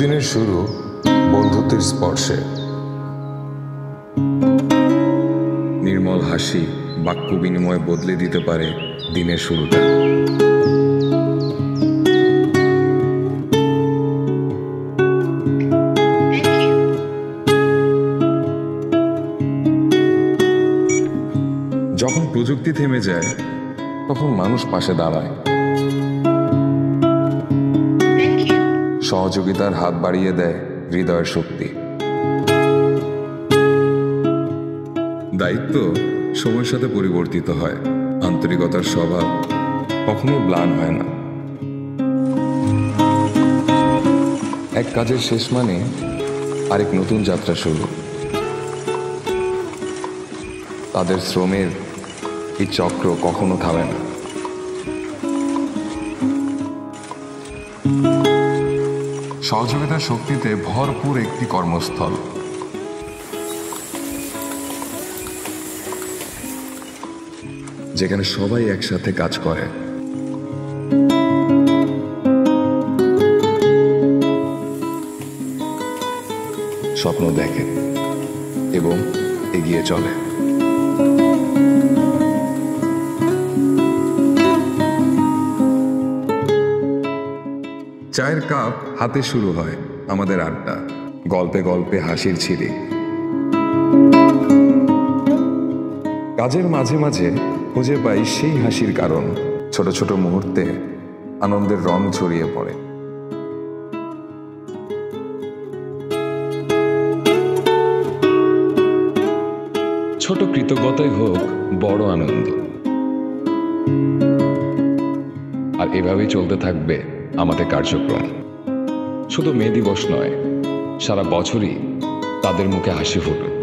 দিনের শুরু বন্ধুত্বের স্পর্শে। নির্মল হাসি বাক্য বিনিময়ে বদলে দিতে পারে দিনের শুরুটা। যখন প্রযুক্তি থেমে যায় তখন মানুষ পাশে দাঁড়ায়, সহযোগিতার হাত বাড়িয়ে দেয় হৃদয়ের শক্তি। দায়িত্ব সময়ের সাথে পরিবর্তিত হয়, আন্তরিকতার স্বভাব কখনো ম্লান হয় না। এক কাজের শেষ মানে আরেক নতুন যাত্রা শুরু। তাদের শ্রমের এই চক্র কখনো থামে না। সহযোগিতার শক্তিতে ভরপুর একটি কর্মস্থল, যেখানে সবাই একসাথে কাজ করে। স্বপ্ন দেখে এবং এগিয়ে চলে। চায়ের কাপ হাতে শুরু হয় আমাদের আড্ডা, গল্পে গল্পে হাসির ছিরি। কাজের মাঝে মাঝে খুঁজে পাই সেই হাসির কারণ। ছোট ছোট মুহূর্তে আনন্দের রং ছড়িয়ে পড়ে। ছোট কৃতজ্ঞতাই হোক বড় আনন্দ। আর এভাবেই চলতে থাকবে আমাদের কার্যক্রম। শুধু মে দিবস নয়, সারা বছরই তাদের মুখে হাসি ফুটুক।